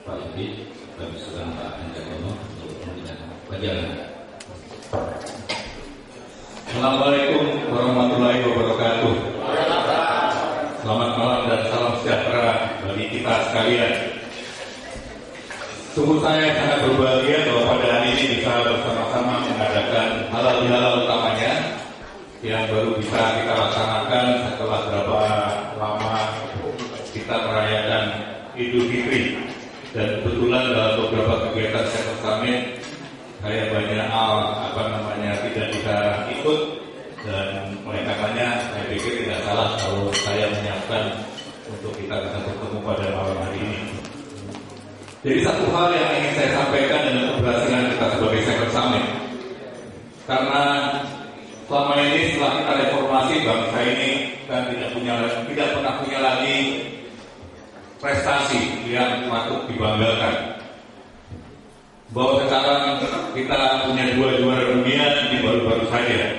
Pak Yudi, kami sedang Pak Anjagono untuk memberikan pelajaran. Assalamualaikum warahmatullahi wabarakatuh. Selamat malam dan salam sejahtera bagi kita sekalian. Sungguh saya sangat berbahagia bahwa pada hari ini bisa bersama-sama mengadakan halal bihalal utamanya yang baru bisa kita laksanakan setelah berapa lama kita merayakan Idul Fitri. Dan kebetulan dalam beberapa kegiatan Sektor Summit saya banyak tidak bisa ikut, dan oleh karenanya saya pikir tidak salah kalau saya menyiapkan untuk kita bisa bertemu pada malam hari ini. Jadi satu hal yang ingin saya sampaikan dengan keberhasilan kita sebagai Sektor Summit, karena selama ini setelah kita reformasi bangsa ini kan tidak pernah punya lagi prestasi yang patut dibanggakan. Bahwa sekarang kita punya 2 juara dunia ini baru-baru saja.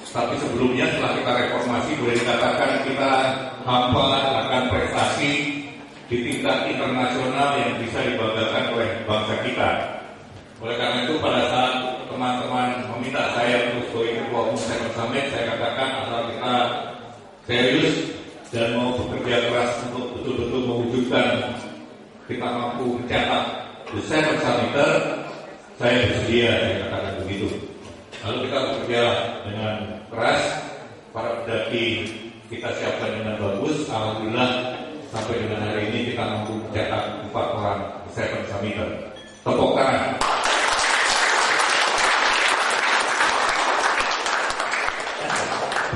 Tapi sebelumnya setelah kita reformasi boleh dikatakan kita hampa akan prestasi di tingkat internasional yang bisa dibanggakan oleh bangsa kita. Oleh karena itu pada saat teman-teman meminta saya untuk sebagai ketua umum Sektor Summit, saya katakan asal kita serius dan mau bekerja keras untuk betul-betul mewujudkan kita mampu mencetak The Sektor Summiter, saya bersedia, saya katakan begitu. Lalu kita bekerja dengan keras, para pendaki kita siapkan dengan bagus. Alhamdulillah sampai dengan hari ini kita mampu mencetak 4 orang The Sektor Summiter. Tepuk tangan.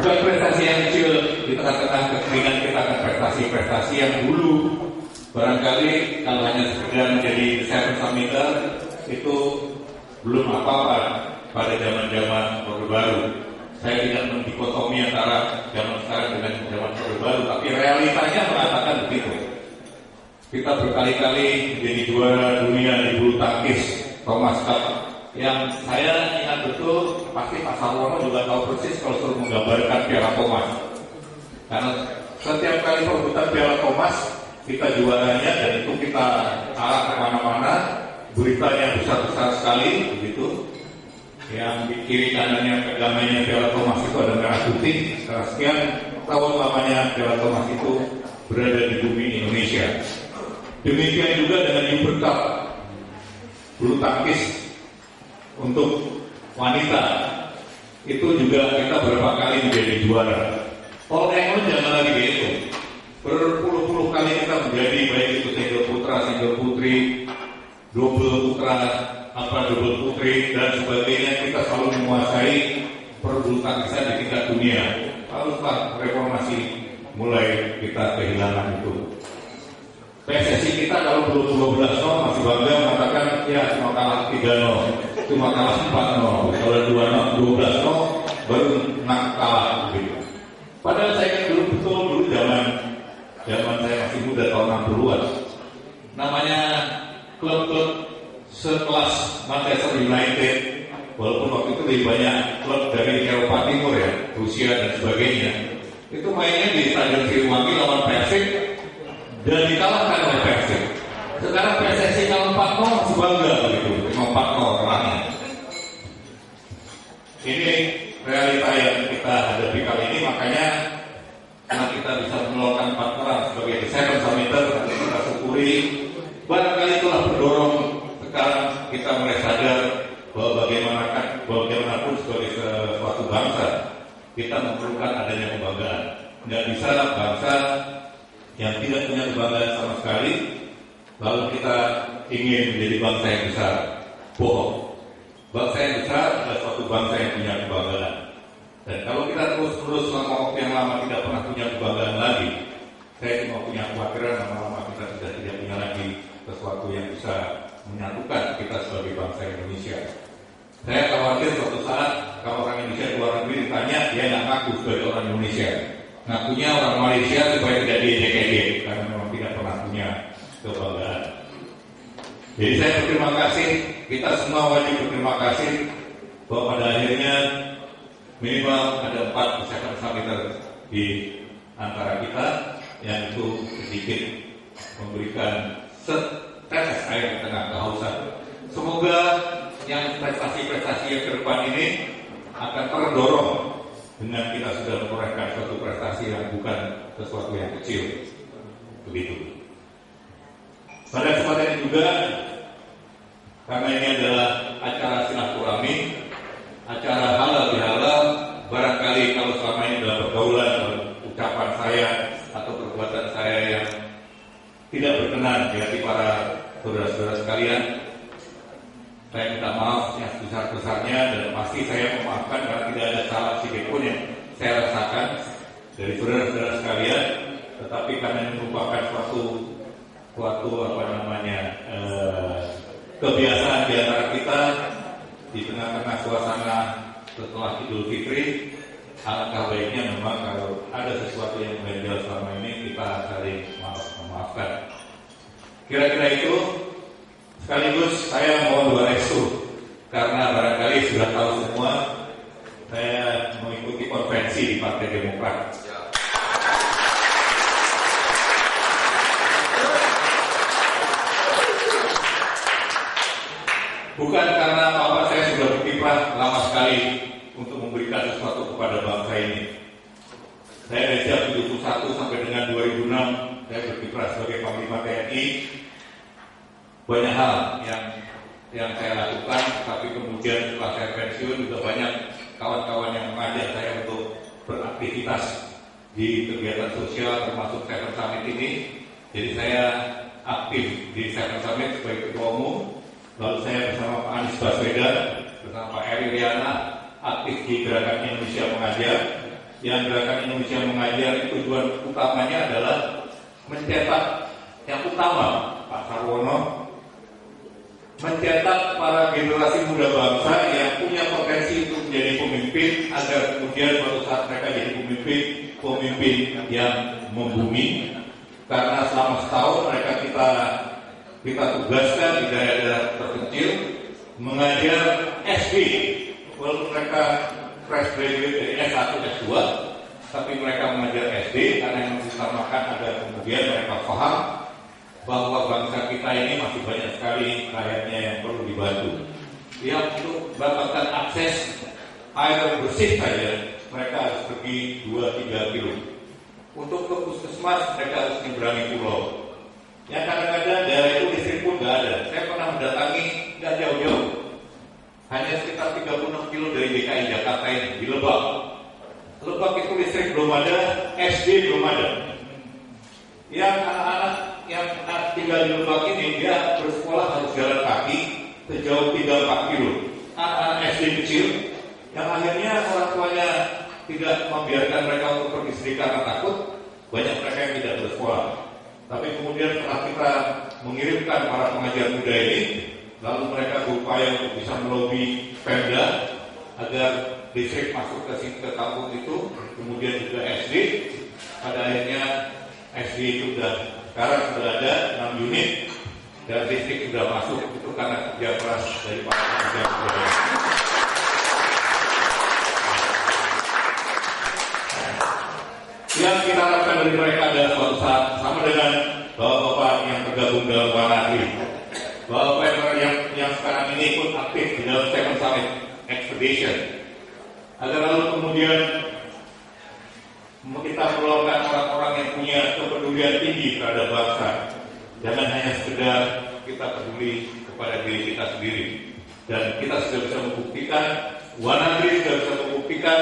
Bukan prestasi yang kecil di tengah-tengah kekeringan, kita akan prestasi-prestasi yang dulu barangkali kalau hanya sekedar menjadi Sektor Summiter itu belum apa-apa pada zaman-zaman Orde Baru. Saya tidak mendikotomi antara zaman sekarang dengan zaman Orde Baru, tapi realitanya mengatakan begitu. Kita berkali-kali menjadi juara dunia di bulu tangkis Thomas Cup, yang saya ingat betul, pasti Pak Sarwono juga tahu persis kalau suruh menggambarkan Piala Thomas. Karena setiap kali perebutan Piala Thomas kita juaranya, dan itu kita arah kemana-mana, beritanya besar-besar sekali begitu. Yang di kiri kanannya pegangannya Piala Thomas itu ada merah putih. Setelah sekian tahun lamanya Piala Thomas itu berada di bumi Indonesia. Demikian juga dengan Uber Cup bulu tangkis untuk wanita, itu juga kita beberapa kali menjadi juara. All England jangan lagi begitu. Berpuluh-puluh kali kita menjadi, baik itu single putra, single putri, double putra, double putri dan sebagainya. Kita selalu menguasai perbulu tangkisan di tingkat dunia. Lalu setelah reformasi mulai kita kehilangan itu. PSSI kita kalau belum 12-0 masih bangga mengatakan ya cuma kalah 3-0, cuma kalah 4-0, kalau 12-0 baru kalah begitu. Padahal saya kan dulu zaman saya masih muda tahun 60-an. Namanya klub-klub sekelas Manchester United, walaupun waktu itu lebih banyak klub dari Eropa Timur ya, Rusia dan sebagainya. Itu mainnya di Stadion Siliwangi lawan Persib dan dikalahkan oleh Persib. Sekarang PSSI kalau 4-0 masih bangga begitu, 4-0 terangnya. Ini realita yang kita hadapi kali ini, makanya karena kita bisa mengeluarkan 4 orang sebagai The Sektor Summiter, kita syukuri. Barangkali itulah berdorong sekarang kita mulai sadar bahwa bagaimanapun sebagai suatu bangsa kita memerlukan adanya kebanggaan. Nggak bisa bangsa yang tidak punya kebanggaan sama sekali lalu kita ingin menjadi bangsa yang besar. Bohong. Bangsa yang besar adalah suatu bangsa yang punya kebanggaan. Dan kalau kita terus-terus selama waktu yang lama tidak pernah punya kebanggaan lagi, saya cuma punya kekhawatiran lama-lama kita sudah tidak punya lagi sesuatu yang bisa menyatukan kita sebagai bangsa Indonesia. Saya khawatir suatu saat kalau orang Indonesia di luar negeri ditanya, dia nggak ngaku sebagai orang Indonesia, ngakunya orang Malaysia supaya tidak diejek-ejek karena memang tidak pernah punya kebanggaan. Jadi saya berterima kasih, kita semua wajib berterima kasih bahwa pada akhirnya minimal ada 4 Sektor Summiter di antara kita yang itu sedikit memberikan setetes air yang prestasi-prestasi yang ke depan ini akan terdorong dengan kita sudah menorehkan suatu prestasi yang bukan sesuatu yang kecil. Begitu. Pada kesempatan ini juga, karena ini adalah acara silaturahmi, acara halal bihalal, barangkali kalau selama ini dalam pergaulan, dalam ucapan saya atau perbuatan saya yang tidak berkenan di hati para saudara-saudara sekalian, saya minta maaf yang sebesar-besarnya, dan pasti saya memaafkan karena tidak ada salah sedikit pun yang saya rasakan dari saudara-saudara sekalian. Tetapi karena ini merupakan suatu kebiasaan di antara kita di tengah-tengah suasana setelah Idul Fitri, alangkah baiknya memang kalau ada sesuatu yang mengganjal selama ini kita saling memaafkan. Kira-kira itu. Sekaligus saya mohon doa restu, karena barangkali sudah tahu semua saya mengikuti konvensi di Partai Demokrat. Bukan karena bapak saya sudah berkiprah lama sekali untuk memberikan sesuatu kepada bangsa ini. Saya dari sejak 71 sampai dengan 2006 saya berkiprah sebagai Panglima TNI. Banyak hal yang saya lakukan, tapi kemudian setelah saya pensiun juga banyak kawan-kawan yang mengajak saya untuk beraktivitas di kegiatan sosial termasuk Seven Summit ini. Jadi saya aktif di Seven Summit sebagai ketua umum. Lalu saya bersama Pak Anies Baswedan, bersama Pak Eri Riana, aktif di Gerakan Indonesia Mengajar. Yang Gerakan Indonesia Mengajar itu tujuan utamanya adalah mencetak yang utama, Pak Sarwono, mencetak para generasi muda bangsa yang punya potensi untuk menjadi pemimpin, agar kemudian suatu saat mereka jadi pemimpin yang membumi. Karena selama setahun mereka kita tugaskan di daerah-daerah terpencil mengajar SD, walaupun mereka fresh graduate dari S1, S2, tapi mereka mengajar SD karena yang diutamakan agar kemudian mereka paham bahwa bangsa kita ini masih banyak sekali rakyatnya yang perlu dibantu. Yang untuk mendapatkan akses air bersih saja mereka harus pergi 2-3 kilo. Untuk ke puskesmas mereka harus menyeberangi pulau. Yang kadang-kadang daerah itu listrik pun nggak ada. Saya pernah mendatangi nggak jauh-jauh, hanya sekitar 36 kilo dari DKI Jakarta ini, di Lebak. Lebak itu listrik belum ada, SD belum ada. Yang anak-anak yang tinggal di Lebak ini, dia bersekolah harus jalan kaki sejauh 3-4 kilo. Anak-anak SD kecil, yang akhirnya orang tuanya tidak membiarkan mereka untuk pergi studi karena takut, banyak mereka yang tidak bersekolah. Tapi kemudian setelah kita mengirimkan para pengajar muda ini, lalu mereka berupaya untuk bisa melobi Pemda agar listrik masuk ke kampung itu, kemudian juga SD. Pada akhirnya SD itu sekarang sudah ada 6 unit dan listrik sudah masuk. Itu karena kerja keras dari para pengajar muda. Yang kita harapkan dari mereka adalah suatu saat sama dengan bapak-bapak yang tergabung dalam Wanagri, bapak-bapak yang sekarang ini ikut aktif di dalam Seven Summit Expedition, agar lalu kemudian kita perlukan orang-orang yang punya kepedulian tinggi terhadap bangsa. Jangan hanya sekedar kita peduli kepada diri kita sendiri. Dan kita sudah bisa membuktikan, Wanagri sudah bisa membuktikan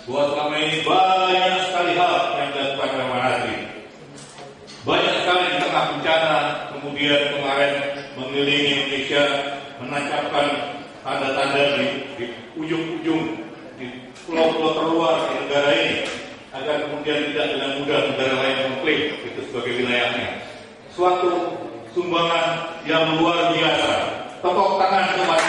bahwa selama ini banyak sekali hal yang dilakukan oleh Wanagri. Banyak sekali di tengah bencana, kemudian kemarin mengelilingi Indonesia, menancapkan tanda-tanda di ujung-ujung, di pulau-pulau terluar di negara ini, agar kemudian tidak dengan mudah negara lain mengklaim itu sebagai wilayahnya. Suatu sumbangan yang luar biasa. Tepuk tangan kepada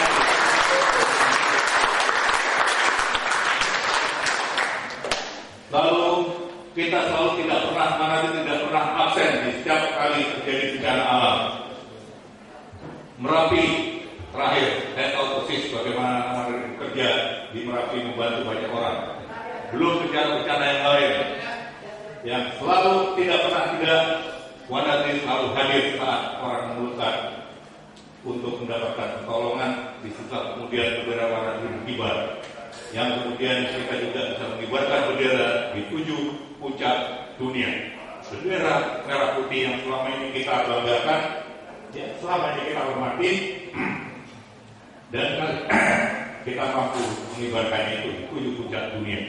lalu kita selalu tidak pernah absen di setiap kali terjadi bencana alam. Merapi terakhir, saya tahu persis bagaimana bekerja di Merapi membantu banyak orang. Belum bencana yang lain yang selalu tidak Wanagri selalu hadir saat orang memerlukan untuk mendapatkan pertolongan di juga kemudian bendera warna biru kibar, yang kemudian kita juga bisa mengibarkan bendera di 7 puncak dunia. Bendera merah putih yang selama ini kita banggakan, ya, selama ini kita hormati, dan kita mampu mengibarkannya itu di 7 puncak dunia.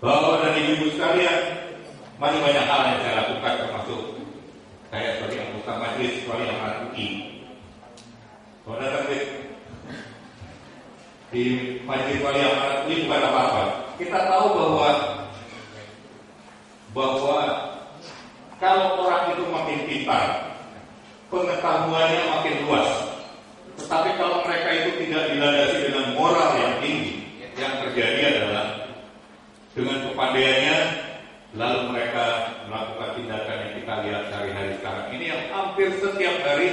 Bapak dan Ibu sekalian, masih banyak hal yang saya lakukan, termasuk saya sebagai anggota Majelis Wali Amanat UI. Kalau datang di Majelis Wali Amanat UI bukan apa-apa. Kita tahu bahwa kalau orang itu makin pintar, pengetahuannya makin luas. Tetapi kalau mereka itu tidak dilandasi dengan moral yang tinggi, yang terjadi adalah dengan kepandaiannya, lalu mereka melakukan tindakan yang kita lihat hari-hari sekarang ini, yang hampir setiap hari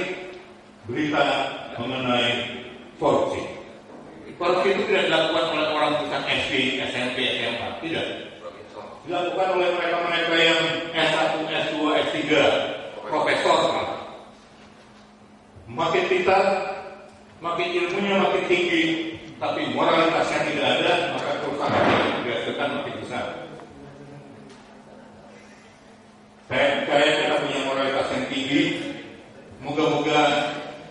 berita mengenai korupsi. Korupsi itu tidak dilakukan oleh orang lulusan SD, SMP, SMA, tidak. Dilakukan oleh mereka-mereka yang S1, S2, S3, profesor. Makin pintar, makin ilmunya makin tinggi, tapi moralitasnya tidak ada, maka kerusakan yang dihasilkan makin besar. Saya percaya kita punya moralitas yang tinggi. Moga-moga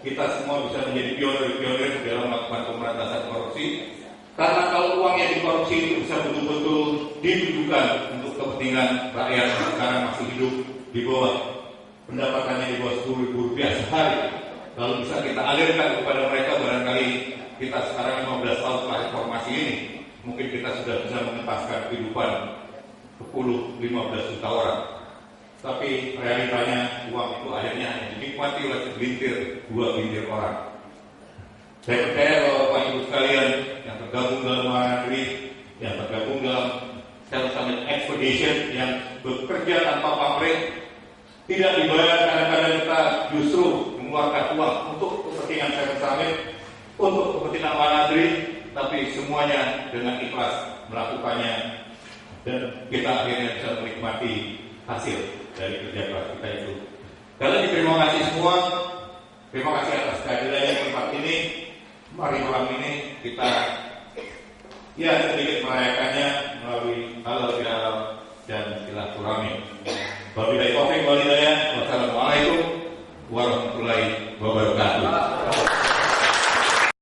kita semua bisa menjadi pionir-pionir dalam melakukan pemberantasan korupsi. Karena kalau uang yang dikorupsi itu bisa betul-betul ditujukan untuk kepentingan rakyat yang sekarang masih hidup di bawah, pendapatannya di bawah Rp10.000 sehari, lalu bisa kita alirkan kepada mereka. Barangkali kita sekarang 15 tahun setelah reformasi ini, mungkin kita sudah bisa mengentaskan kehidupan 10-15 juta orang. Tapi realitanya uang itu akhirnya hanya dinikmati oleh segelintir, 2 bintir orang. Saya percaya bahwa Bapak Ibu sekalian yang tergabung dalam luar negeri, yang tergabung dalam Seven Summit Expedition, yang bekerja tanpa pamrih, tidak dibayar, kadang-kadang kita justru mengeluarkan uang untuk kepentingan Seven Summit, untuk kepentingan luar negeri, tapi semuanya dengan ikhlas melakukannya, dan kita akhirnya bisa menikmati hasil dari kerja keras kita itu. Sekali lagi terima kasih semua. Terima kasih atas kehadirannya di tempat ini. Mari malam ini kita sedikit merayakannya